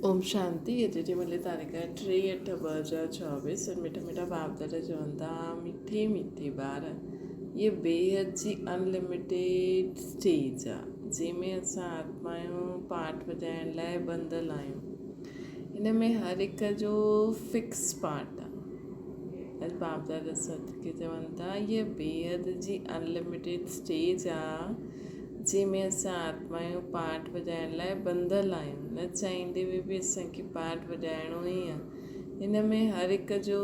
ओम शांति। अॼु जी मिले तारीख़ 3/8/2024 और मिठा मिठा बाप दादा चवनि था मिठे मिठे ॿार ये बेहद जी अनलिमिटेड स्टेज आहे जंहिंमें असां आत्मा आहियूं पाठ वॼाइण लाइ बंधल आहियूं। हिन में हर हिक जो फिक्स पार्ट आहे। अॼु बाप दादा सदके चवनि था ये बेहद जी अनलिमिटेड स्टेज आहे जंहिंमें असां आत्मा आहियूं पाठ वॼाइण लाइ बंधल आहियूं, न चाहींदे बि असांखे पाठ वॼाइणो ई आहे। हिन में हर हिक जो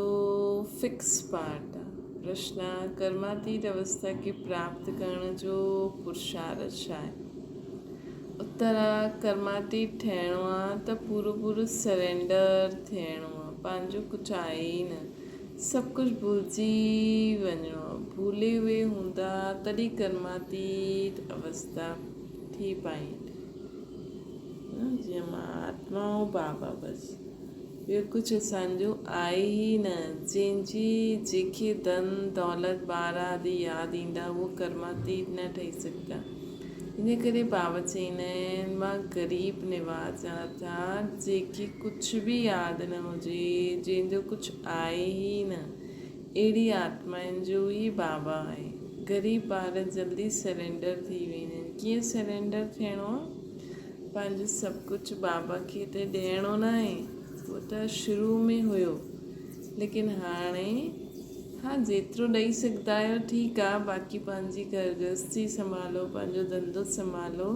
फिक्स पार्ट आहे। प्रश्न आहे कर्मातीत अवस्था खे प्राप्त करण जो पुरुषार्थ छा आहे? उत्तर आहे कर्मातीत थियणो आहे त पूरो सरेंडर थियणो आहे। पंहिंजो कुझु आहे ई न, सभु कुझु भुलिजी वञिणो आहे। भूले हुए हूंदा तॾहिं कर्मातीत अवस्था थी पाईंदी। जीअं मां आत्मा ऐं बाबा बसि, ॿियो कुझु असांजो आहे ई न। जंहिंखे धन दौलत ॿार आदि यादि ईंदा उहो कर्मातीत न ठही सघंदा। इन करे बाबा चवंदा आहिनि मां ग़रीब निवाज़ आहियां था जंहिंखे कुझु बि यादि न हुजे, जंहिंजो कुझु आहे ई न, अहिड़ी आत्माउनि जो ई बाबा आहे। ग़रीब ॿार जल्दी सरेंडर थी वेंदा आहिनि। कीअं सरेंडर थियणो आहे? पंहिंजो सभु कुझु बाबा खे त ॾियणो न आहे, उहो त शुरू में हुयो, लेकिन हाणे हाँ जेतिरो ॾेई सघंदा आहियो ठीकु आहे। बाक़ी पंहिंजी घर गृहस्थी संभालो, पंहिंजो धंधो संभालो,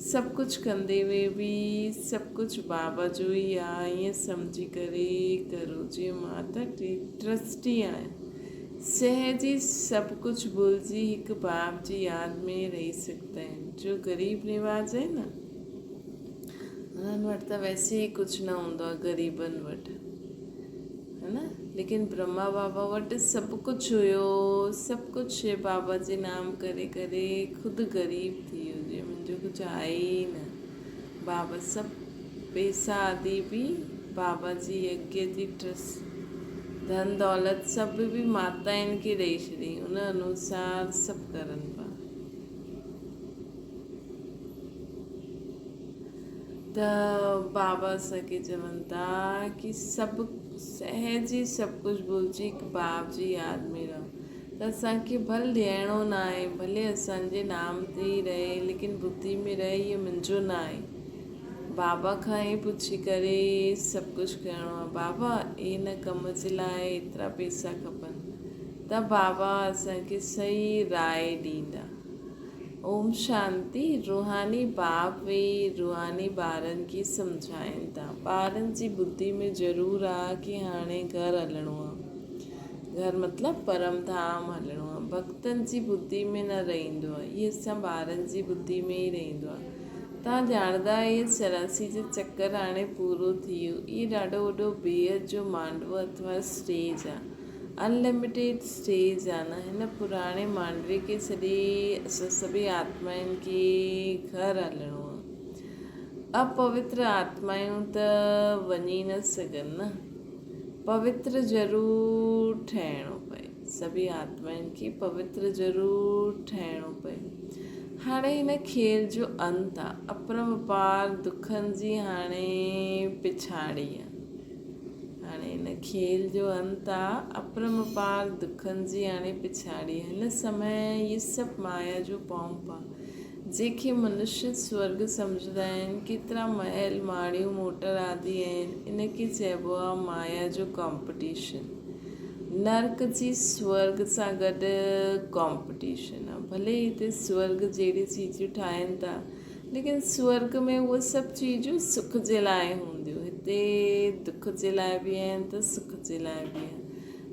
सभु कुझु कंदे हुए बि सभु कुझु बाबा जो ई आहे ईअं सम्झी करे करो। जीअं मां त ट्रस्टी आहियां, सहजी सभु कुझु भुलिजी हिकु बाप जी यादि में रही सघंदा आहिनि। जो ग़रीब निवाज़ आहे न, उन्हनि वटि त वैसे ई कुझु न हूंदो आहे ग़रीबनि वटि, है न। लेकिन ब्रह्मा बाबा वटि सभु कुझु हुयो, सभु कुझु बाबा जे नाम करे करे ख़ुदि ग़रीब थी वियो। जीअं मुंहिंजो कुझु आहे ई न, बाबा सभु पैसा आदि बि बाबा जी यज्ञ जी ट्रस्ट, धन दौलत सभु बि माताउनि खे ॾेई छॾी। उन अनुसार सभु करनि पिया। त बाबा असांखे चवनि था कि सभु सहजी सभु कुझु भुलिजी हिकु बाप जी यादि में रहो। त असांखे भले ॾियणो न आहे, भले असांजे नाम ते ई रहे, लेकिन बुद्धि में रहे इहो मुंहिंजो न आहे। बाबा खां ई पुछी करे सभु कुझु करिणो आहे। बाबा हिन कम जे लाइ एतिरा पैसा खपनि, त बाबा असांखे सही राय ॾींदा। ओम शांति। रूहानी बाप वेई रूहानी ॿारनि खे सम्झाइनि था। ॿारनि जी बुद्धि में ज़रूरु आहे कि हाणे घरु हलिणो आहे। घरु मतिलबु परम धाम हलिणो आहे। भक्तनि जी बुद्धि में न रहंदो आहे, इहे सभु ॿारनि जी बुद्धि में ई रहंदो आहे। तव्हां ॼाणंदा इहे 84 जो चकर हाणे पूरो थी वियो। इहो ॾाढो वॾो बेहद जो मांडवो अथवा स्टेज आहे, अनलिमिटेड स्टेज आहे न। हिन पुराणे मांडवे खे छॾे असां सभई आत्माउनि खे घरु हलिणो आहे। अपवित्र आत्माऊं त वञी न सघनि न, पवित्र ज़रूरु ठहिणो पए। सभई आत्माउनि खे पवित्र ज़रूरु ठहिणो पए। हाणे हिन खेल जो अंत आहे। अपरंपार दुखनि जी हाणे पिछाड़ी आहे। हाणे हिन खेल जो अंत आहे। अपरंपार दुखनि जी हाणे पिछाड़ी आहे। हिन समय इहे सभु माया जो पौंप आहे। जंहिंखे मनुष्य स्वर्ग सम्झंदा आहिनि, केतिरा महल माड़ियूं मोटर आदि आहिनि, इनखे चइबो आहे माया जो कॉम्पिटिशन। नर्क जी स्वर्ग सां गॾु कॉम्पिटिशन आहे। भले हिते स्वर्ग जहिड़ी चीजूं ठाहिनि था, लेकिन स्वर्ग में उहे सभु चीजूं सुख जे लाइ हूंदियूं, हिते दुख जे लाइ बि आहिनि त सुख जे लाइ बि आहिनि।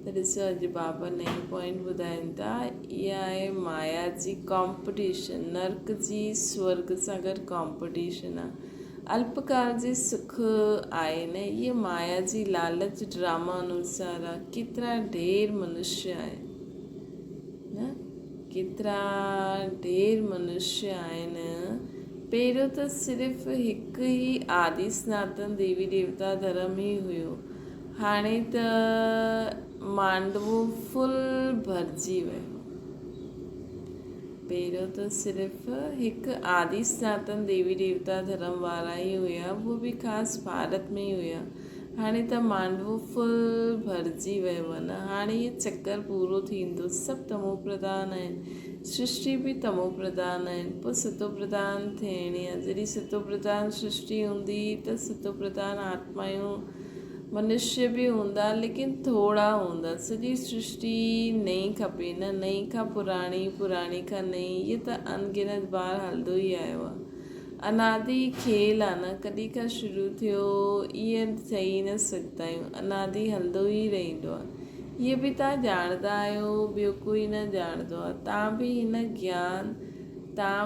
त ॾिसो अॼु बाबा नई पॉइंट ॿुधाइनि था, इहा आहे माया जी कॉम्पिटिशन। नर्क जी स्वर्ग सां गॾु कॉम्पिटिशन आहे। अल्पकाल जी सुख आहे न, इहे माया जी लालच ड्रामा अनुसार आहे। केतिरा ढेर मनुष्य आहिनि न, केतिरा ढेर मनुष्य आहिनि। पहिरियों त सिर्फ़ु हिकु ई आदि सनातन देवी देवता धर्म ई हुयो। हाणे त मांडवो फुल भरिजी वियो। पहिरियों त सिर्फ़ु हिकु आदि सनातन देवी देवता धर्म वारा ई हुया, उहो बि ख़ासि भारत में ई हुया। हाणे त मांडवो फुल भरिजी वियो आहे न। हाणे इहो चकर पूरो थींदो। सभु तमो प्रधान आहिनि, सृष्टि बि तमो प्रधान आहिनि, पोइ सतो प्रधान थियणी आहे। जॾहिं सतो प्रधान सृष्टि हूंदी त सतो प्रधान आत्मायूं मनुष्य बि हूंदा, लेकिन थोरा हूंदा। सॼी सृष्टि नई खपे न, नई खां पुराणी, पुराणी खां नई, इहो त अनगिनत बार हलंदो ई आयो आहे। अनादि खेल आहे न, कॾहिं खां शुरू थियो ईअं चई न सघंदा आहियूं। अनादि हलंदो ई रहंदो आहे। इहे बि तव्हां ॼाणंदा आहियो, ॿियो कोई न ॼाणंदो आहे। तव्हां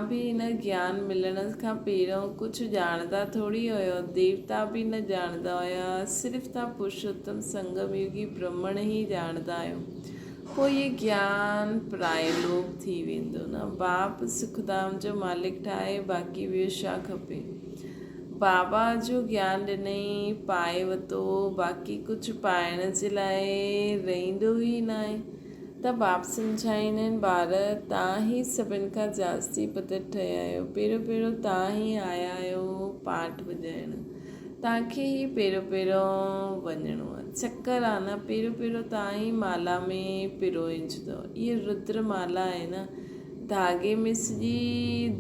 बि हिन ज्ञान मिलण खां पहिरियों कुझु ॼाणंदा थोरी हुयो। देवता बि न ॼाणंदा हुया, सिर्फ़ु तव्हां पुरुषोत्तम संगम युगी ब्रह्मण ई ॼाणंदा आहियो। पोइ इहे ज्ञान प्रायलोक थी वेंदो न। बाप सुखधाम जो मालिक ठाहे, बाक़ी ॿियो छा खपे। बाबा जो ज्ञान ॾिनई, पाए वरितो, बाक़ी कुझु पाइण जे लाइ रहंदो ई न आहे। त बाप सम्झाईंदा आहिनि, ॿार तव्हां ई सभिनि खां जास्ती पदत ठहिया आहियो। पहिरियों तव्हां ई आया आहियो पाठ ॿुधाइणु। तव्हांखे ई पहिरियों वञिणो आहे। चकर आहे न, पहिरियों तव्हां ई माला में पिरोइजंदो। इहा रुद्र माला आहे न, धागे में सॼी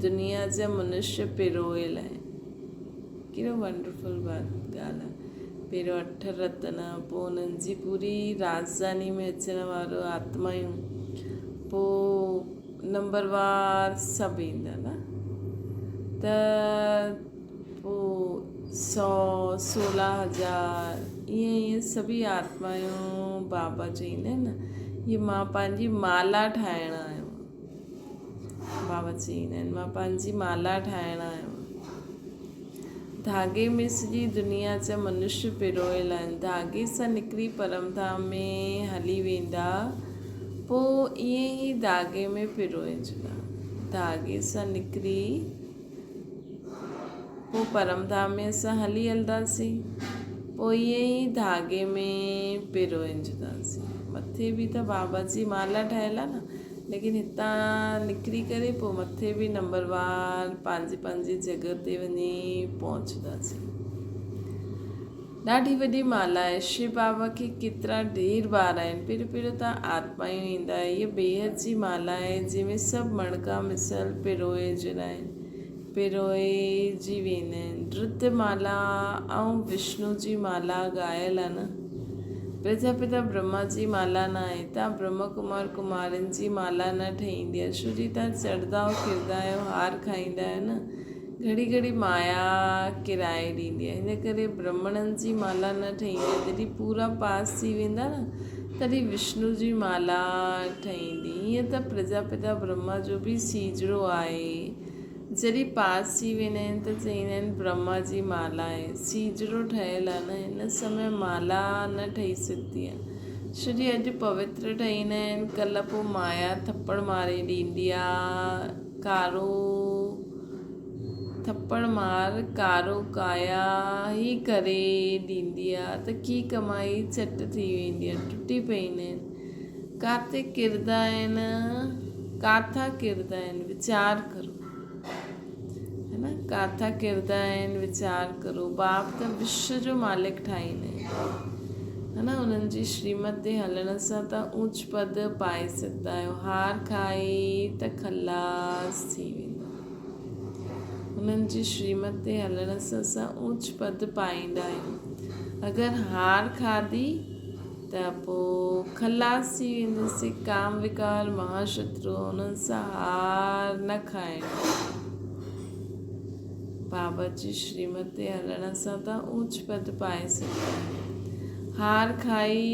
दुनिया जा मनुष्य पिरोयल आहिनि। कहिड़ो वंडरफुल ॻाल्हि आहे। पहिरियों 8 रतन, पोइ उन्हनि जी पूरी राजधानी में अचण वारो आत्मायूं, पोइ नंबरवार सभु ईंदा न। त पोइ 100, 16,000 ईअं सभी आत्मायूं बाबा चईंदा आहिनि न, हीअ मां पंहिंजी माला ठाहिण आहियो। बाबा चईंदा आहिनि, मां पंहिंजी माला ठाहिण आहियो। धागे में सॼी दुनिया जा मनुष्य पिरोयल आहिनि। धागे सां निकिरी परमधाम में हली वेंदा, पोइ ईअं ई धागे में पिरोइजंदा। धागे सां निकिरी पोइ परमधाम में असां हली हलंदासीं, पोइ ईअं ई धागे में पिरोइजंदासीं। मथे बि त बाबा जी माला ठहियल आहे न, लेकिन हितां निकिरी करे पोइ मथे बि नंबरवार पंहिंजी जॻह ते वञी पहुचंदासीं। ॾाढी वॾी माला आहे। शिव बाबा खे केतिरा ढेर ॿार आहिनि। पहिरियों तव्हां आत्मायूं ईंदा। हीअ बेहद जी माला आहे, जंहिंमें सभु मणका मिसल पिरोइजंदा आहिनि, पिरोइजी वेंदा आहिनि। रुद्र माला ऐं विष्णु जी माला ॻायल आहे न। प्रजापिता ब्रह्मा जी माला न आहे। तव्हां ब्रह्म कुमार कुमारियुनि जी माला न ठहींदी आहे, छो जी तव्हां चढ़ंदा किरंदा आहियो, हार खाईंदा आहियो न। घड़ी माया किराए ॾींदी आहे, हिन करे ब्राह्मणनि जी माला न ठहींदी आहे। जॾहिं पूरा पास थी वेंदा न, तॾहिं विष्णु जी माला ठहींदी। ईअं त प्रजापिता ब्रह्मा जो बि सीजड़ो आहे। जॾहिं पास थी वेंदा आहिनि त चईंदा आहिनि ब्रह्मा जी माला आहे। सीजड़ो ठहियलु आहे न, हिन समय माला न ठही सघंदी आहे। छो जी अॼु पवित्र ठहींदा आहिनि, कल्ह पोइ माया थप्पड़ मारे ॾींदी आहे। थप्पड़ मार कारो काया ई करे ॾींदी आहे, त की कमाई झट थी वेंदी आहे, टुटी पवंदा आहिनि। काथे किरंदा आहिनि, काथां किरंदा आहिनि, वीचार करो, है न। काथां किरंदा आहिनि, वीचार करो। बाप त विश्व जो मालिक ठाहींदा आहिनि, है न। उन्हनि जी श्रीमत ते हलण सां तव्हां ऊच पद पाए सघंदा आहियो। हार खाई त खलास थी वेंदो। उन्हनि जी श्रीमत ते हलण सां असां ऊच पद पाईंदा आहियूं। अगरि हार खाधी त पोइ खलास थी वेंदासीं। काम विकार महाशत्रु, उन्हनि सां हार न खाइणो। बाबा जी श्रीमत ते हलण सां तव्हां ऊच पद पाए सघंदा आहियो। हार खाई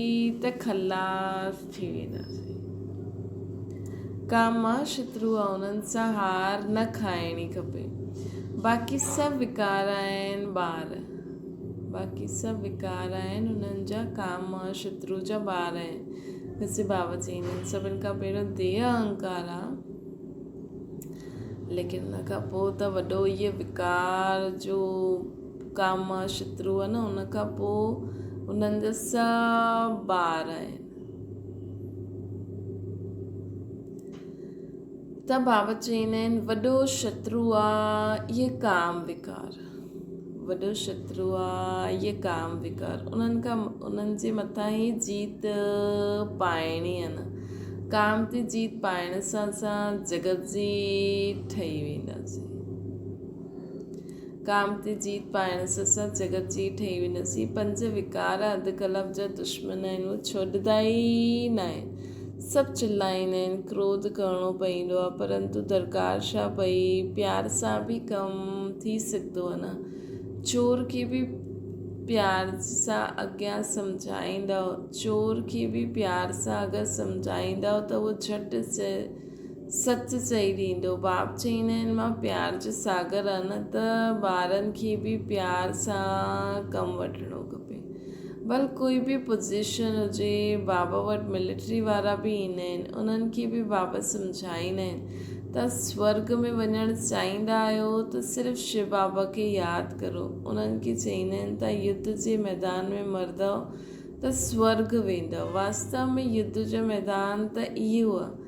त खलास थी वेंदासीं। काम महाशत्रु आहे, उन्हनि सां हार न खाइणी खपे। बाक़ी सभु विकार आहिनि ॿार, बाक़ी सभु विकार आहिनि, उन्हनि जा काम शत्रु जा ॿार आहिनि। वैसे बाबा चईंदा आहिनि सभिनि खां पहिरियों देह अहंकार आहे, लेकिन उन खां पोइ त वॾो इहे विकार जो काम शत्रु आहे न, उन खां पोइ उन्हनि जा सभु ॿार आहिनि। त बाबा चवंदा आहिनि वॾो शत्रु आहे इहे काम विकार। वॾो शत्रु आहे इहे काम विकार। उन्हनि जे मथां ई जीत पाइणी आहे न। काम ते जीत पाइण सां असां जगत जी ठही वेंदासीं। काम ते जीत पाइण सां असां जगत जी ठही वेंदासीं। 5 विकार अधु कलाक जा दुश्मन आहिनि, उहे छॾंदा ई न आहिनि। सभु चिल्लाईंदा आहिनि, क्रोध करिणो पवंदो आहे, परंतु दरकार छा पई, प्यार सां बि कमु थी सघंदो आहे न। चोर खे बि प्यार सां अॻियां सम्झाईंदव, चोर खे बि प्यार सां अगरि सम्झाईंदव त उहो झटि सच चई ॾींदो। बाप चवंदा आहिनि मां प्यार जो सागर आहे न, त ॿारनि खे बि प्यार सां कमु वठिणो खपे। भल कोई बि पोज़ीशन हुजे, बाबा वटि मिलिट्री वारा बि ईंदा आहिनि, उन्हनि खे बि बाबा सम्झाईंदा आहिनि त स्वर्ग में वञणु चाहींदा आहियो त सिर्फ़ु शिव बाबा खे यादि करो। उन्हनि खे चवंदा आहिनि त युद्ध जे मैदान में मरंदव त स्वर्ग वेंदव। वास्तव में युद्ध जो मैदान त इहो आहे।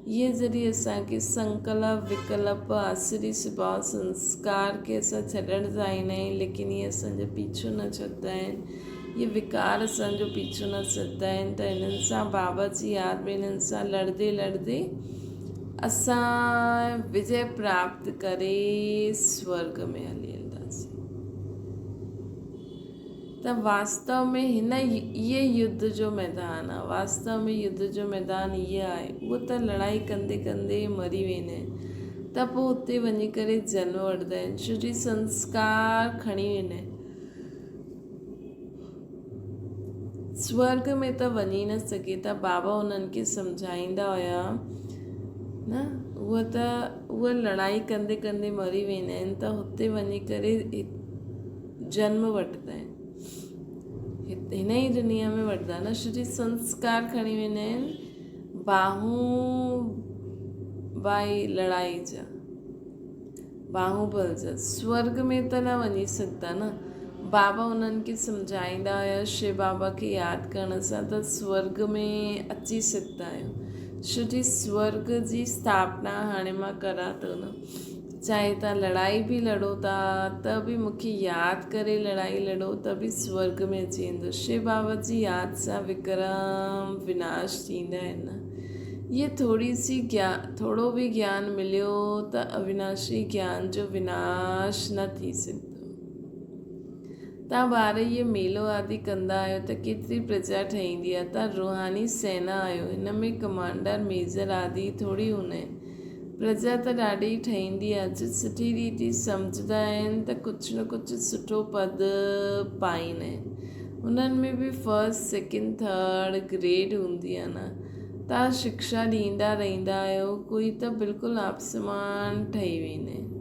इहे ज़रिए असांखे संकल्प विकल्प आसुरी स्वभाव संस्कार खे असां छॾणु चाहींदा आहियूं, लेकिन इहे असांजो पीछो न छॾंदा आहिनि। ये विकार असांजो पीछो न छॾंदा आहिनि। त हिननि सां बाबा जी यादि में हिननि सां लड़ंदे लड़ंदे असां विजय प्राप्त करे स्वर्ग में हली वेंदासीं। त वास्तव में इहे युद्ध जो मैदान आहे। वास्तव में युद्ध जो मैदान इहे आहे। उहो त लड़ाई कंदे कंदे मरी वेंदा आहिनि, त पोइ हुते वञी करे जनम वठंदा आहिनि, छो जी संस्कार खणी वेंदा आहिनि। स्वर्ग में त वञी न सघे। त बाबा उन्हनि खे सम्झाईंदा हुया न, उहा लड़ाई कंदे कंदे मरी वेंदा आहिनि, त हुते वञी करे जन्म वठंदा आहिनि, हिन ई दुनिया में वठंदा न, छो संस्कार खणी वेंदा आहिनि बाई लड़ाई जा, बाहुबल जा। स्वर्ग में त न वञी सघंदा न। बाबा उन्हनि खे सम्झाईंदा हुया शिव बाबा खे यादि करण सां त स्वर्ग में अची सघंदा आहियो, छो जी स्वर्ग जी स्थापना हाणे मां करां थो न। चाहे तव्हां लड़ाई बि लड़ो था त बि मूंखे यादि करे लड़ाई लड़ो त बि स्वर्ग में अची वेंदो। शिव बाबा जी यादि सां विक्रम विनाश थींदा आहिनि न। ये थोरो बि ज्ञान मिलियो त अविनाशी ज्ञान जो विनाश न थी सघंदो। तव्हां ॿार इहे मेलो आदि कंदा आहियो त केतिरी प्रजा ठहींदी आहे। तव्हां रूहानी सेना आहियो, हिन में कमांडर मेजर आदि थोरी हूंदा आहिनि। प्रजा त ॾाढी ठहींदी आहे। जो सुठी रीति सम्झंदा आहिनि त कुझु न कुझु सुठो पद पाईंदा आहिनि। उन्हनि में बि फस्ट सेकेंड थर्ड ग्रेड हूंदी आहे न। तव्हां शिक्षा ॾींदा रहंदा आहियो, कोई त बिल्कुलु आसमान ठही वेंदा आहिनि,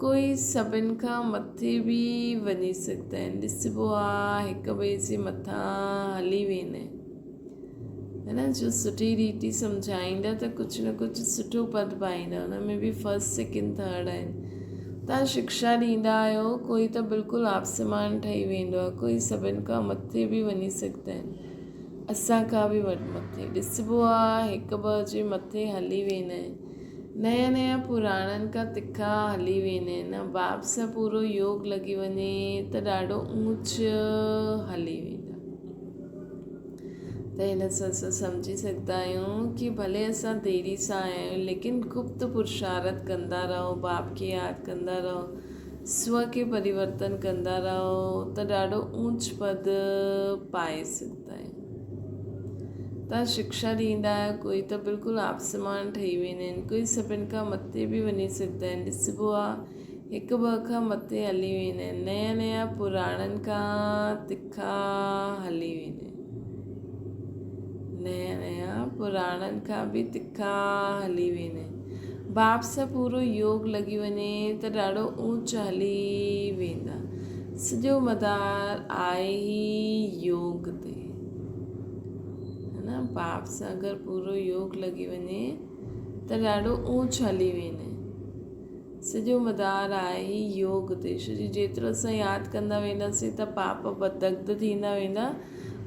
कोई सभिनि खां मथे बि वञी सघंदा आहिनि। ॾिसिबो आहे हिक ॿिए जे मथां हली वेंदा आहिनि, है न। जो सुठी रीति सम्झाईंदा त कुझु न कुझु सुठो पद पाईंदा, हुन में बि फस्ट सेकेंड थर्ड आहिनि। तव्हां शिक्षा ॾींदा आहियो, कोई त बिल्कुलु आसमान ठही वेंदो आहे, कोई सभिनि खां मथे बि वञी सघंदा आहिनि, असांखां बि मथे। ॾिसिबो आहे हिक ॿ जे मथे हली वेंदा आहिनि, नया नया पुराणनि खां तिखा हली वेंदा आहिनि। बाप सां पूरो योग लॻी वञे त ॾाढो ऊच हली वेंदा। त हिन सां असां सम्झी सघंदा आहियूं कि भले असां देरी सां आया आहियूं, लेकिन गुप्त पुरुषार्थ कंदा रहो, बाप खे यादि कंदा रहो, स्व खे परिवर्तन कंदा रहो त ॾाढो ऊच पद पाए सघंदा आहियूं। तव्हां शिक्षा ॾींदा आहियो, कोई त बिल्कुलु आसमान ठही वेंदा आहिनि, कोई सभिनि खां मथे बि वञी सघंदा आहिनि। ॾिसिबो आहे हिक ॿ खां मथे हली वेंदा आहिनि, नया नया पुराणनि खां तिखा हली वेंदा आहिनि, नया नया पुराणनि खां बि तिखा हली वेंदा आहिनि। बाप सां पूरो योग लॻी वञे त ॾाढो ऊच हली वेंदा। सॼो मदार आहे ई योग ते, बाप सां अगरि पूरो योग लॻी वञे त ॾाढो ऊच हली वेंदा आहिनि। सॼो मदार आहे ई योग ते, छो जी जेतिरो असां यादि कंदा वेंदासीं त पाप बदग्ध थींदा वेंदा।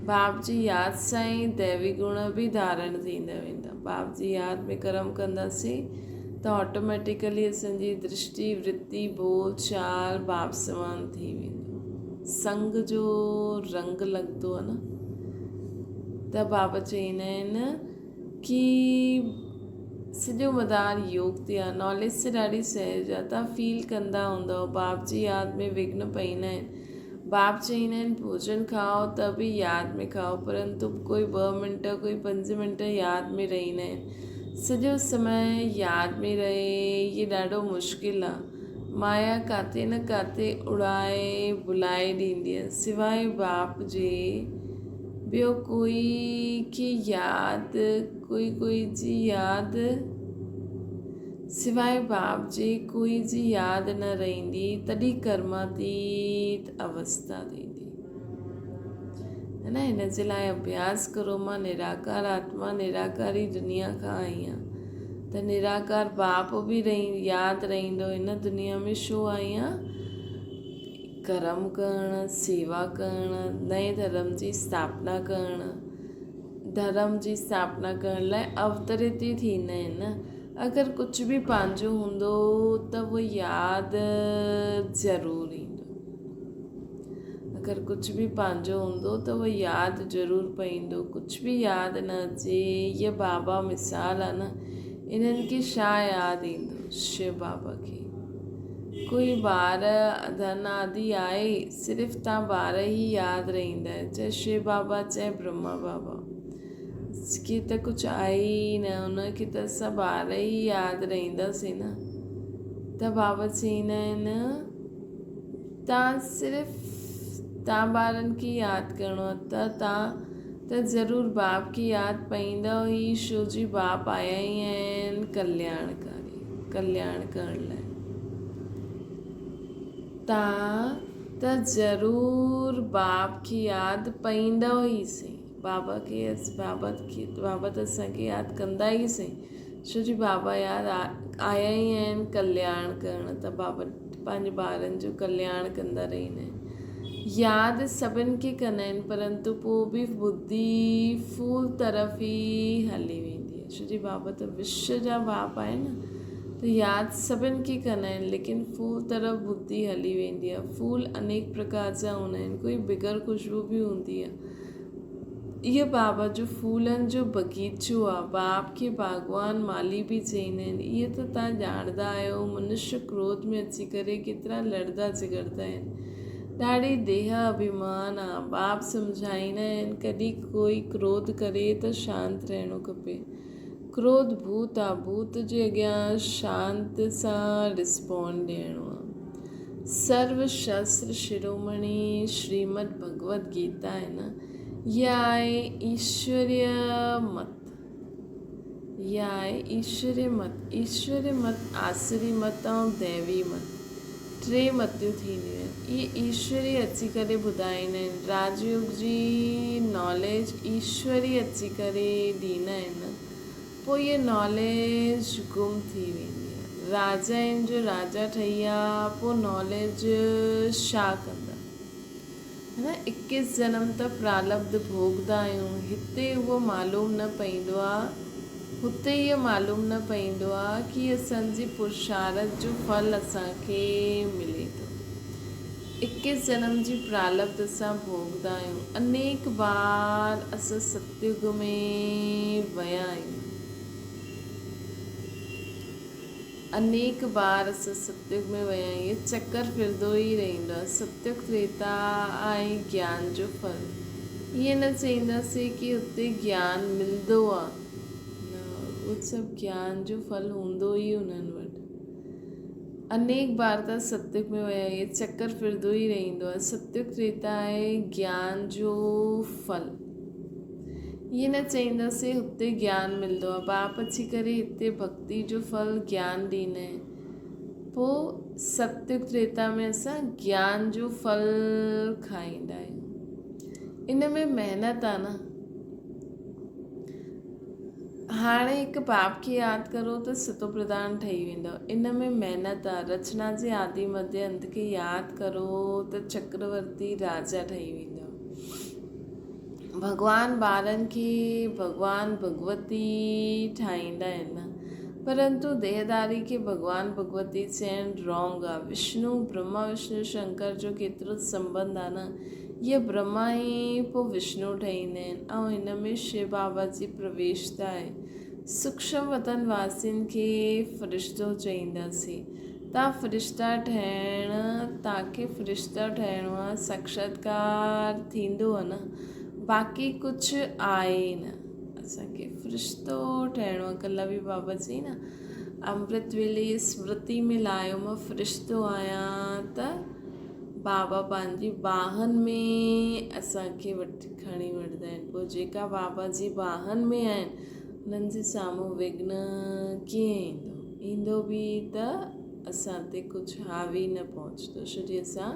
बाप जी यादि सां ई दैवी गुण बि धारण थींदा वेंदा। बाप जी यादि में कर्म कंदासीं त ऑटोमेटिकली असांजी दृष्टि वृत्ति बोल चाल बाप समान थी वेंदो। संग जो रंग लॻंदो आहे न, त बाबा चवंदा आहिनि कि सॼो मदार योग ते आहे। नॉलेज से ॾाढी सहज आहे। तव्हां फील कंदा हूंदव बाप जी यादि में विघ्न पईंदा आहिनि। बाप चवंदा आहिनि भोजन खाओ त बि यादि में खाओ, परंतु कोई 2 मिंट कोई 5 मिंट यादि में रहींदा आहिनि। सॼो समय यादि में रहे इहे ॾाढो मुश्किल आहे। माया काथे न काथे उड़ाए बुलाए ॾींदी आहे। सवाइ बाप जे ॿियो कोई खे यादि कोई जी यादि सिवाय बाप जे कोई जी यादि न रहंदी, तॾहिं कर्मातीत अवस्था थींदी है न। हिन जे लाइ अभ्यास करो। मां निराकार आत्मा निराकारी दुनिया खां आई आहियां, त निराकार बाप बि यादि रहंदो। हिन दुनिया में छो आई आहियां? कर्म करणु, सेवा करणु, नए धर्म जी स्थापना करणु। धर्म जी स्थापना करण लाइ अवतरित ई थींदा आहिनि न। अगरि कुझु बि पंहिंजो हूंदो त उहो यादि ज़रूरु ईंदो। अगरि कुझु बि पंहिंजो हूंदो त उहो यादि ज़रूरु पईंदो। कुझु बि यादि न अचे, इहा बाबा मिसाल आहे न। इन्हनि खे छा यादि ईंदो? शिव बाबा खे। कोई ॿार धन आदि आहे, सिर्फ़ु तव्हां ॿार ई यादि रहंदा, चाहे शिव बाबा चाहे ब्रह्मा बाबा की त कुझु आहे ई न, उनखे त असां ॿार ई यादि रहंदासीं न। त बाबा चवंदा आहिनि तव्हां सिर्फ़ु तव्हां ॿारनि खे यादि करिणो आहे त तव्हां त ज़रूरु बाप खे यादि पईंदव ई, छो जी बाप आया ई आहिनि कल्याणकारी, कल्याण करण लाइ। तव्हां त ज़रूरु बाप खे यादि पईंदव ई सही। बाबा त असांखे यादि कंदा ई सही, छो जी बाबा यादि आया ई आहिनि कल्याण करणु। त बाबा पंहिंजे ॿारनि जो कल्याण कंदा रहंदा आहिनि। यादि सभिनि खे कंदा आहिनि, परंतु पोइ बि बुद्धि फूल तरफ़ ई हली वेंदी आहे, छो जी बाबा त विश्व जा बाप आहिनि न। त यादि सभिनि खे कंदा आहिनि, लेकिन फूल तरफ़ बुद्धि हली वेंदी आहे। फूल अनेक प्रकार जा हूंदा आहिनि, कोई बिगर ख़ुशबू बि हूंदी आहे। इहो बाबा जो फूलनि जो बगीचो आहे। बाप खे भगवान माली बि चवंदा आहिनि। इहो त तव्हां ॼाणंदा आहियो। मनुष्य क्रोध में अची करे केतिरा लड़ंदा झगड़ंदा आहिनि। ॾाढी देह अभिमान आहे। बाप सम्झाईंदा आहिनि कॾहिं कोई क्रोध करे त शांति रहणो खपे। क्रोध भूत आहे, भूत जे अॻियां शांति सां रिस्पॉन्ड ॾियणो आहे। सर्वशास्त्र शिरोमणि श्रीमद भगवत गीता आहे न, इहा आहे ईश्वरीय मत। इहा आहे ईश्वरीय मत। ईश्वरीय मत, आसुरी मत ऐं दैवी मत, 3 मतियूं थींदियूं आहिनि। इहे ईश्वरी अची करे ॿुधाईंदा आहिनि। राजयोग जी नॉलेज ईश्वरी अची करे ॾींदा आहिनि, पोइ इहा नॉलेज गुम थी वेंदी आहे। राजा आहिनि जो राजा ठही विया, पोइ नॉलेज छा कंदा है न। 21 जनम त प्रारब्ध भोगंदा आहियूं। हिते उहो मालूम न पवंदो आहे, हुते इहो मालूम न पवंदो आहे कि असांजी पुरुषार्थ जो फल असांखे मिले थो। 21 जनम जी प्रारब्ध असां भोगंदा आहियूं। अनेक बार असां सतयुग में विया आहियूं। अनेक बार असां सतयुग में विया आहियूं। इहो चकर फिरंदो ई रहंदो आहे। सतयुग त्रेता आहे ज्ञान जो फल। ईअं न चईंदासीं कि हुते ज्ञान मिलंदो आहे, न, उहो सभु ज्ञान जो फल हूंदो ई उन्हनि वटि। अनेक बार त सतयुग में विया आहियूं। इहो चकर फिरंदो ई रहंदो आहे। सतयुग त्रेता आहे ज्ञान जो फल। ईअं न चईंदासीं हुते ज्ञान मिलंदो आहे। बाप अची करे हिते भक्ति जो फल ज्ञान ॾींदा आहिनि। पोइ सतयुग त्रेता में असां ज्ञान जो फल खाईंदा आहियूं। इन में महिनत आहे न। हाणे हिकु बाप खे यादि करो त सतो प्रधान ठही वेंदव। इन में महिनत आहे। रचना जे आदि मध्य अंत खे यादि करो त चक्रवर्ती राजा ठही वेंदव। भॻवान ॿारनि खे भॻवान भगवती ठाहींदा आहिनि न। परंतु देहदारी के भगवान भगवती चवनि रॉन्ग आहे। विष्णु ब्रह्मा विष्णु शंकर जो केतिरो संबंध आहे न, ये ब्रह्मा ई पोइ विष्णु ठहींदा आहिनि ऐं हिन में शिव बाबा जी प्रवेशता आहे। सूक्ष्म वतन वासियुनि खे फ़रिश्तो चईंदासीं। तव्हां फ़रिश्ता ठहिणु, तव्हांखे फ़रिश्ता ठहिणो आहे, साक्षात्कार थींदो आहे न, बाक़ी कुझु आहे न। असांखे फ़रिश्तो ठहिणो आहे। कल्ह बि बाबा चई न, अमृत वेले स्मृति में लायो मां फ़रिश्तो आहियां, त बाबा पंहिंजी बाहनि में असांखे खणी वठंदा आहिनि। पोइ जेका बाबा जी बाहनि में आहिनि उन्हनि जे साम्हूं विघ्न कीअं ईंदो बि त असां ते कुझु हावी न पहुचंदो, छोकी असां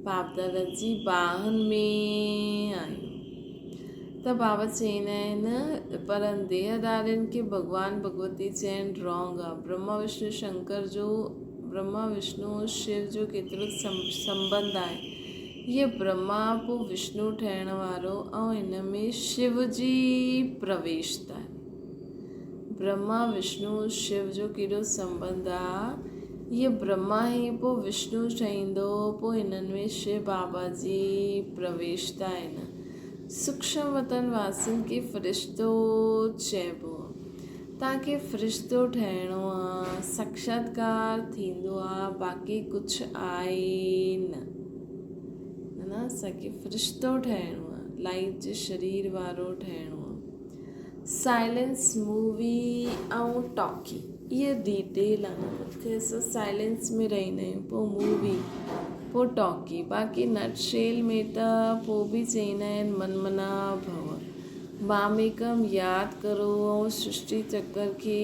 बाप दादा जी बाहनि में आहियूं। त बाबा चवंदा आहिनि पर देहदारियुनि खे भगवान भगवती चवनि रॉन्ग आहे। ब्रह्मा विष्णु शंकर जो, ब्रह्मा विष्णु शिव जो केतिरो संबंध आहे। ये ब्रह्मा पोइ विष्णु ठहिण वारो ऐं हिन में शिव जी प्रवेशता आहे। ब्रह्मा विष्णु शिव जो केॾो संबंध आहे। ये ब्रह्मा ई पोइ विष्णु ठहींदो, पोइ हिननि में शिव बाबा जी प्रवेशता आहे न। सूक्ष्म वतन वासियुनि खे फ़रिश्तो चइबो आहे। तव्हांखे फ़रिश्तो ठहिणो आहे, साक्षात्कार थींदो आहे, बाक़ी कुझु आहे न। असांखे फ़रिश्तो ठहिणो आहे, लाइट जे शरीर वारो ठहिणो आहे। साइलेंस मूवी ऐं टॉकी इहा डिटेल आहे न। मूंखे असां साइलेंस में रहंदा आहियूं, पोइ मूवी, पोइ टॉकी, बाक़ी नटशेल में त पोइ बि चवंदा आहिनि मनमना भव, मामेकम यादि करो ऐं सृष्टि चक्र खे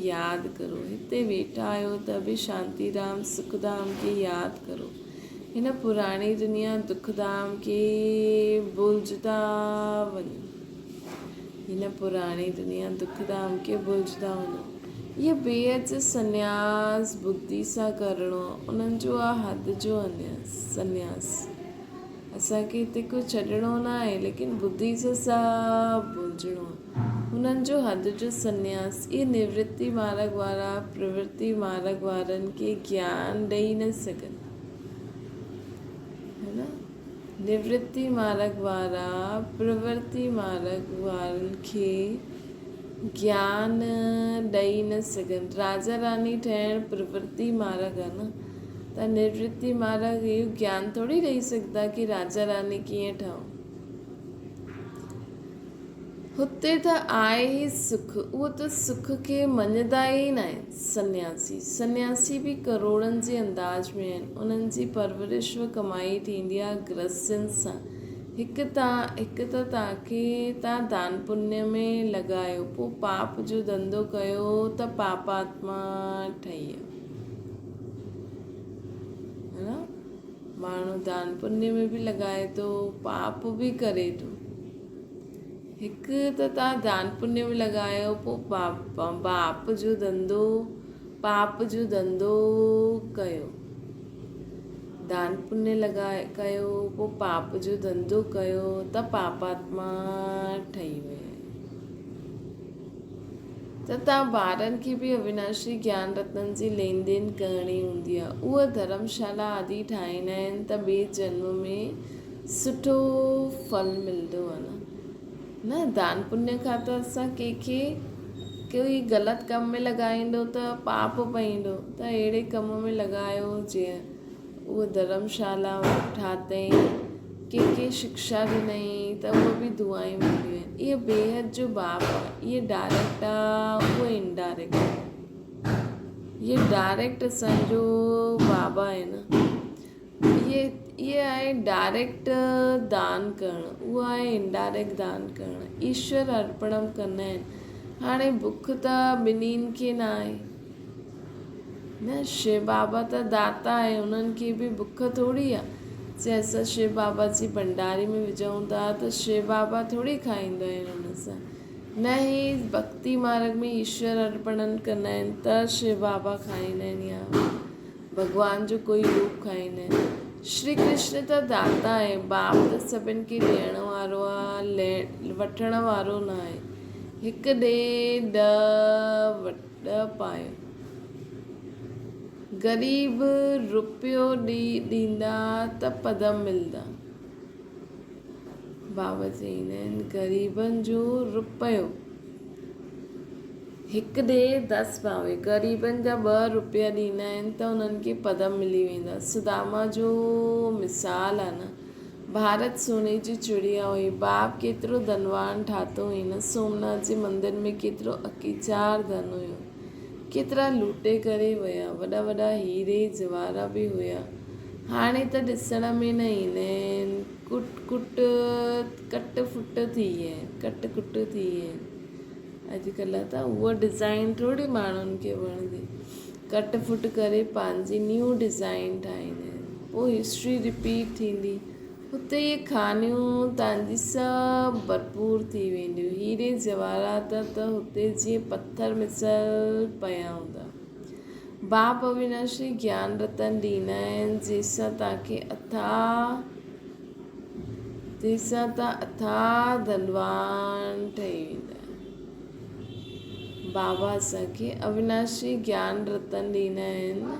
यादि करो। हिते वेठा आहियो त बि शांतीधाम सुखधाम खे यादि करो। हिन पुराणी दुनिया दुखधाम खे भुलिजंदा वञो। हिन पुराणी दुनिया दुखधाम खे भुलिजंदा वञो। इहे बेहद संन्यास बुद्धि सां करिणो, उन्हनि जो आहे हद जो संन्यास। असांखे हिते कुझु छॾिणो न आहे, लेकिन बुद्धि सां सभु भुलिजणो आहे। उन्हनि जो हद जो संन्यास। इहे निवृत्ति मार्ग वारा प्रवृत्ति मार्ग वारनि खे ज्ञान ॾेई न सघनि, है न। निवृत्ति मार्ग वारा प्रवृत्ति मार्ग वारनि खे ज्ञान ॾेई न सघनि। राजा रानी ठहिणु प्रवृत्ति मार्ग आहे न, त निवृत्ति मार्ग इहो ज्ञान थोरी ॾेई सघंदा कि राजा रानी कीअं ठहूं। हुते त आहे ई सुख, उहो त सुख खे मञंदा ई न आहिनि। सन्यासी बि करोड़नि जे अंदाज़ में आहिनि। उन्हनि जी परवरिश व कमाई थींदी आहे गृहस्थनि सां। हिकु त तव्हां दान पुण्य में लॻायो, पोइ पाप जो धंधो कयो त पापात्मा ठही वियो, है न। माण्हू दान पुण्य में बि लॻाए थो, पाप बि करे थो। हिकु त तव्हां दान पुण्य में लॻायो, पोइ पाप जो धंधो कयो। दान पुण्य कयो, पोइ पाप जो धंधो कयो त पापात्मा ठही विया। त तव्हां ॿारनि खे बि अविनाशी ज्ञान रत्न जी लेन देन करणी हूंदी आहे। उहा धर्मशाला आदि ठाहींदा आहिनि त ॿिए जन्म में सुठो फल मिलंदो आहे न। दान पुण्य खां त असां कंहिंखे कोई ग़लति कम में लॻाईंदो त पाप पईंदो, त अहिड़े कम में लॻायो। जीअं उहा धर्मशाला ठातईं, कंहिंखे शिक्षा ॾिनई, त उहो बि दुआयूं मिलियूं आहिनि। इहा बेहद जो बाप आहे। इहा डायरेक्ट आहे, उहा इनडायरेक्ट आहे। इहा डायरेक्ट असांजो बाबा आहे न। इहा आहे डायरेक्ट दान करणु, उहा आहे इनडायरेक्ट दान करणु। ईश्वर अर्पणम कंदा आहिनि। हाणे बुख त ॿिन्हिनि खे न आहे न। शिव बाबा त दाता आहे, उन्हनि खे बि बुख थोरी आहे। जे असां शिव बाबा जी भंडारी में विझूं था त शिव बाबा थोरी खाईंदा आहिनि हुन सां। न ही भक्ति मार्ग में ईश्वर अर्पणन कंदा आहिनि त शिव बाबा खाईंदा आहिनि या भॻवान जो कोई रूप खाईंदा आहिनि। श्री कृष्ण त दाता आहे, बाप त सभिनि खे ॾियण वारो आहे, वठण वारो न आहे। हिकु ॾे ॾह ॾ पायो। ग़रीब रुपयो ॾींदा त पदम मिलंदा। बाबा चईंदा आहिनि ग़रीबनि जो रुपयो हिकु ॾे 10 पावे, ग़रीबनि जा 2 रुपया ॾींदा आहिनि त उन्हनि खे पदम मिली वेंदा। सुदामा जो मिसाल आहे न, भारत सोने जी चिड़िया हुई, बाप केतिरो धनवान ठातो हुई न, सोमनाथ जे मंदर में केतिरो अकीचार धन हुयो, केतिरा लूटे करे विया, वॾा वॾा हीरे जवारा बि हुया। हाणे त ॾिसण में न ईंदा आहिनि, कट फुट थी विया आहिनि, कट कुट थी विया आहिनि। अॼुकल्ह त उहा डिज़ाइन थोरी माण्हुनि खे वणंदी, कट फुट करे पंहिंजी न्यू डिज़ाइन ठाहींदा आहिनि, पोइ हिस्ट्री रिपीट थींदी, हुते इहे खानियूं तव्हांजी सभु भरपूर थी वेंदियूं, हीरे जवाहरात त हुते जीअं पथर मिसल पिया हूंदा। बाप अविनाशी ज्ञान रतन ॾींदा आहिनि जंहिंसां तव्हां अथाह धनवान ठही वेंदा। बाबा असांखे अविनाशी ज्ञान रतन ॾींदा आहिनि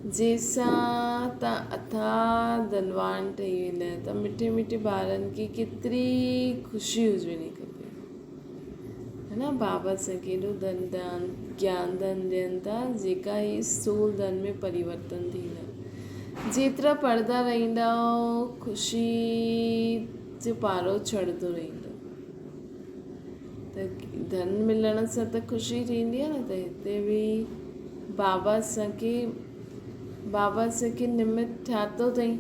जंहिंसां तव्हां अथाह धनवान ठही वेंदा आहियो। त मिठे मिठे ॿारनि खे केतिरी ख़ुशी हुजणी खपे, है न। बाबा असांखे एॾो ज्ञान धन ॾियनि था जेका ही स्थूल धन में परिवर्तन थींदा। जेतिरा पढ़ंदा रहंदा ख़ुशी जो पारो चढ़ंदो रहंदो। त धन मिलण सां त ख़ुशी थींदी आहे न, त हिते बि बाबा असांखे निमित ठातो अथई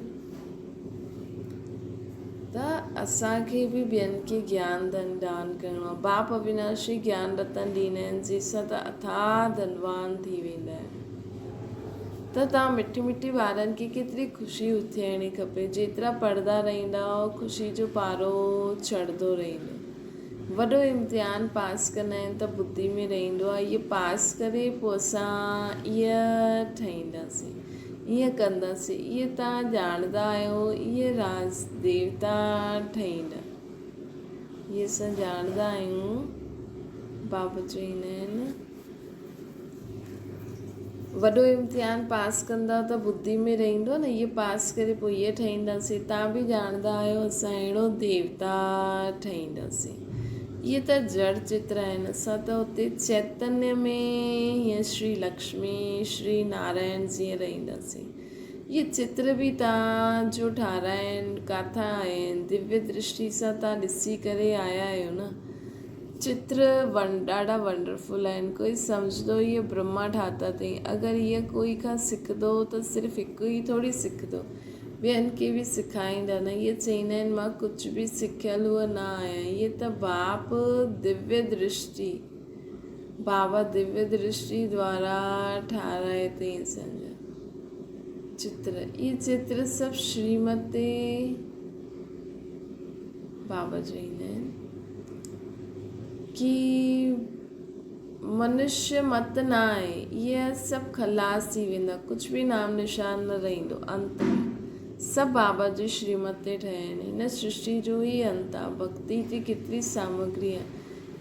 त असांखे बि ॿियनि खे ज्ञान धन दान करिणो आहे। बाप अविनाशी ज्ञान रतन ॾींदा आहिनि जंहिंसां त अथाह धनवान थी वेंदा आहिनि। त तव्हां मिठी मिठी ॿारनि खे केतिरी ख़ुशी थियणी खपे, जेतिरा पढ़ंदा रहंदा ख़ुशी जो पारो चढ़ंदो रहंदो। वॾो इम्तिहान पास कंदा आहिनि त बुद्धि में रहंदो आहे, इहे पास करे पोइ असां ईअं ठहींदासीं, ईअं कंदासीं, ईअं तव्हां ॼाणंदा आहियो, ईअं राज देवता ठहींदा, इहे असां ॼाणंदा आहियूं। बाबा चवंदा आहिनि वॾो इम्तिहान पास कंदा त बुद्धि में रहंदो न, इहे पास करे पोइ इहे ठहींदासीं। तव्हां बि ॼाणंदा आहियो असां अहिड़ो देवता ठहींदासीं। इहे त जड़ चित्र आहिनि, असां त हुते चैतन्य में हीअं श्री लक्ष्मी श्री नारायण जीअं रहंदासीं। इहे चित्र बि तव्हां जो ठाहिराया आहिनि, किथां आया आहिनि, दिव्य दृष्टि सां तव्हां ॾिसी करे आया आहियो न। चित्र ॾाढा वंडरफुल आहिनि। कोई सम्झंदो इहे ब्रह्मा ठाता अथई, अगरि इहे कोई खां सिखंदो त सिर्फ़ु हिकु ई थोरी सिखंदो, ॿियनि खे बि सेखारींदा न। इहे चवंदा आहिनि मां कुझु बि सिखियलु हुअ न आहियां, इहे त बाबा दिव्य दृष्टि द्वारा ठाहिराए अथई असांजा चित्र। इहे चित्र सभु श्रीमते बाबा चवंदा आहिनि कि मनुष्य मत न आहे, इहे सभु खलास थी वेंदा, कुझु बि नाम निशान न रहंदो। अंत में सभु बाबा जी श्रीमत ते ठहिया आहिनि। हिन सृष्टि जो ई अंत आहे। भक्ति जी केतिरी सामग्री आहे,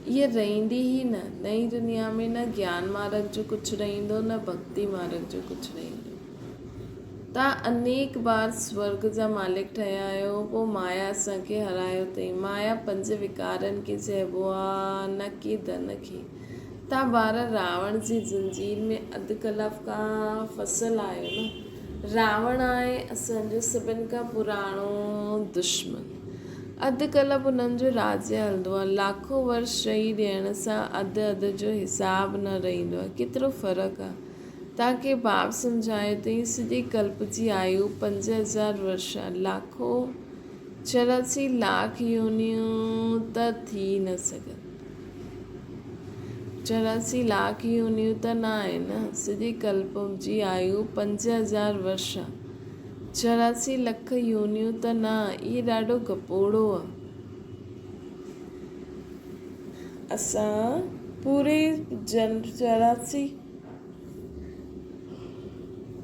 इहा रहंदी ई न। नई दुनिया में न ज्ञान मार्ग जो कुझु रहंदो, न भक्ति मार्ग जो कुझु रहंदो। तव्हां अनेक बार स्वर्ग जा मालिक ठहिया आहियो, पोइ माया असांखे हरायो अथई। माया 5 विकारनि खे चइबो आहे, न कि धन खे। तव्हां ॿार रावण जी ज़ंजीर में अधु कलाक खां फसियल आहियो न। रावण आहे असांजो सभिनि खां पुराणो दुश्मन। अधु कलाक उन्हनि जो राज्य हलंदो आहे, लाखों वर्ष शही ॾियण सां अधु जो हिसाब न रहंदो आहे। केतिरो फ़र्क़ु आहे। तव्हांखे बाप सम्झायो अथई सॼे कल्प जी आयु 5000 वर्ष आहे। 84 लाख योनियूं त थी न सघनि। 84 लाख योनियूं त न आहे न। सॼे कल्प जी आयु 5000 वर्ष आहे। 84 लख योनियूं त न, इहे ॾाढो गपोड़ो आहे। असां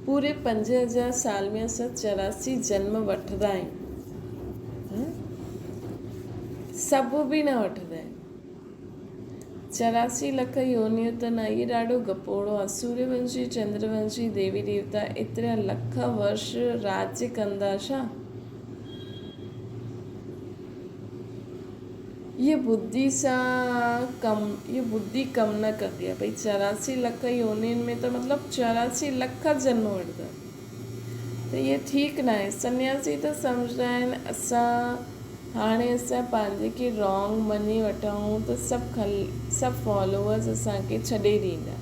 पूरे 5000 साल में असां 84 जन्म वठंदा आहियूं। सभु बि न वठंदा आहिनि। 84 लख योनियूं त न, इहे ॾाढो गपोड़ो आहे। सूर्यवंशी चंद्रवंशी देवी देवता एतिरा लख वर्ष राज्य कंदा छा? ये बुद्धि कम न कंदी आहे। भई 84 लख योनियुनि में त मतिलबु 84 लख जन्म वठंदा, त इहे ठीकु न आहे। सन्यासी त सम्झंदा आहिनि हाणे असां पंहिंजे खे रॉन्ग मञी वठूं त सभु फॉलोअर्स असांखे छॾे ॾींदा।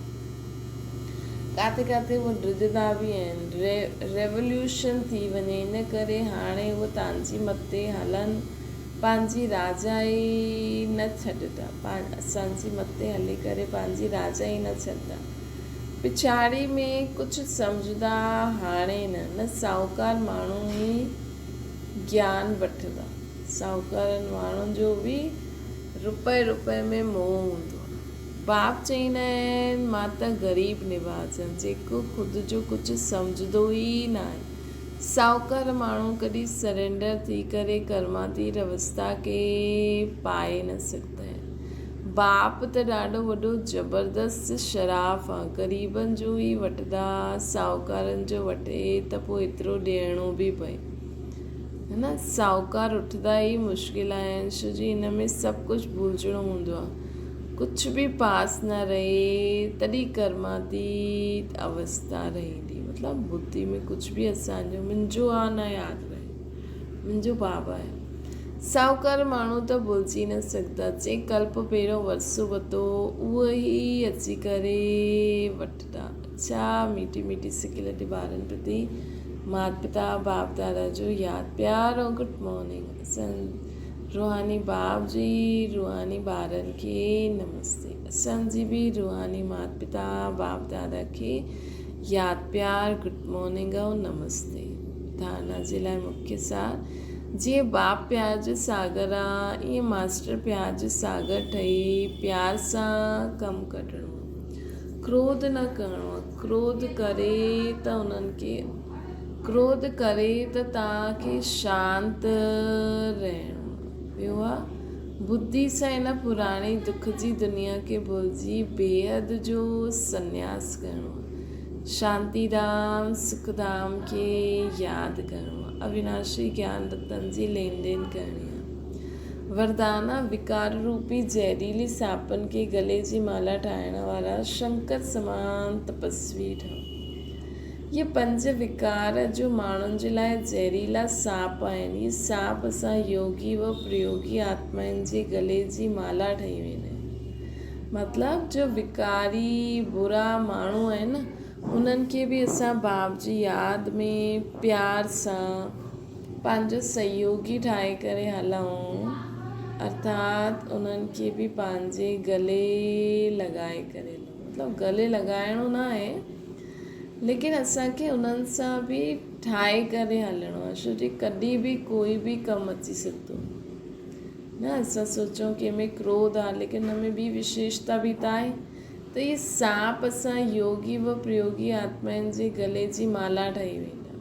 किथे किथे उहे ड्रिजंदा बि आहिनि, रेवोल्यूशन थी वञे, इन करे हाणे उहे तव्हांजी मथे हलनि, पंहिंजी राजाई न छॾंदा, असांजी मथे हली करे पंहिंजी राजाई न छॾंदा। पिछाड़ी में कुझु सम्झंदा हाणे न साहूकार माण्हू ई ज्ञान वठंदा। साहूकारनि माण्हुनि जो बि रुपए में मोह हूंदो आहे। बाप चईंदा आहिनि मां त ग़रीब निवाज़, जेको ख़ुदि जो कुझु सम्झंदो ई न आहे। साहूकार माण्हू कॾहिं सरेंडर थी करे कर्मातीत अवस्था खे पाए न सघंदा आहिनि। बाप त ॾाढो वॾो ज़बरदस्त शराफ़ आहे, ग़रीबनि जो ई वठंदा, साहूकारनि जो वठे त पोइ एतिरो ॾियणो बि पए, है न। साहूकार उठंदा ई मुश्किल आहिनि, छो जी हिन में सभु कुझु भुलिजणो हूंदो आहे। कुझु बि पास न रहे तॾहिं कर्मातीत अवस्था रहंदी, मतिलबु बुद्धि में कुझु बि असांजो मुंहिंजो आहे न यादि रहे, मुंहिंजो बाबा आहे। साहूकार माण्हू त भुलिजी न सघंदा, जंहिं कल्प पहिरियों वरसो वरितो उहो ई अची करे वठंदा। छा मीठी मीठी सिखियलु ॿारनि प्रति माता पिता बाप दादा जो यादि प्यार ऐं गुड मॉर्निंग। रूहानी बाप जी रूहानी ॿारनि खे नमस्ते। असांजी बि रूहानी माता पिता बाप दादा खे यादि प्यार गुड मॉर्निंग ऐं नमस्ते। धारणा जे लाइ मुख्य सार, जीअं बाप प्यार जो सागर आहे, ईअं मास्टर प्यार जो सागर ठही प्यार सां कमु कढणो, क्रोध न करिणो आहे। क्रोध करे त तव्हांखे शांत रहणो। ॿियो आहे बुद्धि सां इन पुराणी दुख जी दुनिया खे भुलिजी बेहद जो संन्यास करिणो आहे। शांतिधाम सुखधाम खे यादि करिणो आहे। अविनाशी ज्ञान रतन जी लेन देन करणी आहे। वरदाना विकार रूपी ज़हरीली सांपनि खे गले जी माला ठाहिण वारा शंकर समान तपस्वी ठहो। ये 5 विकार जो माण्हुनि जे लाइ ज़हरीला सांप आहिनि। इहे सांप असां योगी व प्रयोगी आत्माउनि जे गले जी माला ठही वेंदा आहिनि। मतिलबु जो विकारी बुरा माण्हू आहिनि न, उन्हनि खे बि असां बाप जी यादि में प्यार सां पंहिंजो सहयोगी ठाहे करे हलूं, अर्थात उन्हनि खे बि पंहिंजे गले लॻाए करे, मतिलबु गले लॻाइणो न आहे, लेकिन असांखे उन्हनि सां बि ठाहे करे हलणो आहे, छो जो कॾहिं बि कोई बि कमु अची सघंदो न। असां सोचूं कि में क्रोध आहे, लेकिन हुन में ॿी विशेषता बि त आहे। त इहे सांप असां योगी व प्रयोगी आत्माउनि जे गले जी माला ठही वेंदा।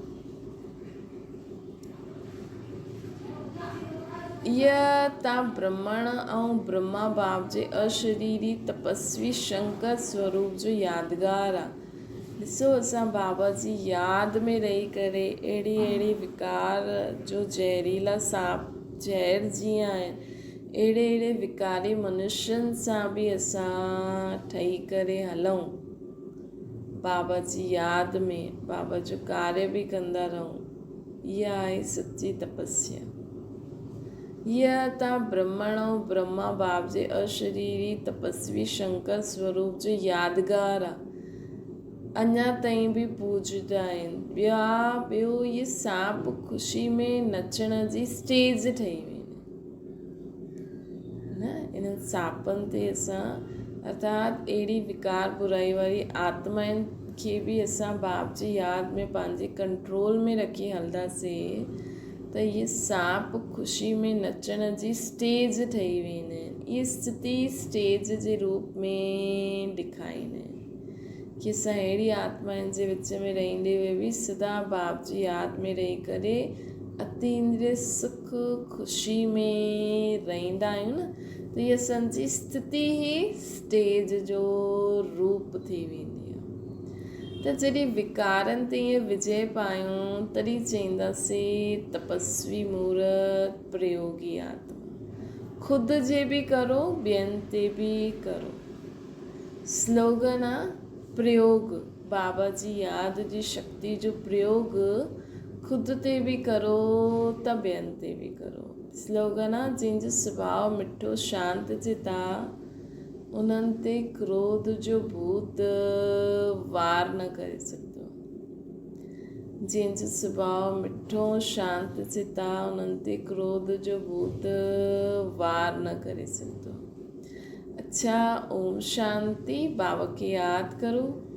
इहा तव्हां ब्रह्मण ऐं ब्रह्मा बाप जे अशरीरी तपस्वी शंकर स्वरूप जो यादगार आहे। ॾिसो असां बाबा जी यादि में रही करे अहिड़ी विकार जो ज़हरीला सांप ज़हर जीअं आहिनि, अहिड़े विकारी मनुष्यनि सां बि असां ठही करे हलूं, बाबा जी यादि में बाबा जो कार्य बि कंदा रहूं। इहा आहे सच्ची तपस्या। इहा तव्हां ब्रह्मण ऐं ब्रह्मा बाप जे अशरीरी तपस्वी शंकर स्वरूप जो यादगार आहे, अञा ताईं बि पूजदा आहिनि। ॿियो इहे सांप ख़ुशी में नचण जी स्टेज ठही वेंदा न। इन्हनि सांपनि ते असां अर्थात अहिड़ी विकार बुराई वारी आत्माउनि खे बि असां बाप जी यादि में पंहिंजे कंट्रोल में रखी हलंदासीं त इहे सांप ख़ुशी में नचण जी स्टेज ठही वेंदा आहिनि। इहे स्थिति स्टेज जे रूप में ॾेखारींदा आहिनि कि असां अहिड़ी आत्माउनि जे विच में रहंदे हुए बि सदा बाप जी यादि में रही करे अतीन्द्रिय सुख ख़ुशी में रहंदा आहियूं न, त इहा असांजी स्थिति ई स्टेज जो रूप थी वेंदी आहे। त जॾहिं विकारनि ते ईअं विजय पायूं तॾहिं चईंदासीं तपस्वी मूर्त प्रयोगी आत्मा। ख़ुदि जे बि करो, ॿियनि ते बि करो। स्लोगन आहे प्रयोग, बाबा जी यादि जी शक्ति जो प्रयोग ख़ुदि ते बि करो त ॿियनि ते बि करो। स्लोगन आहे जंहिंजो सुभाउ मिठो शांति चिता, उन्हनि ते क्रोध जो भूत वार न करे सघंदो। जंहिंजो सुभाउ मिठो शांति चिता, उन्हनि ते क्रोध जो भूत वार न करे सघंदो। अच्छा, ओम शांति। बाबा खे यादि करो।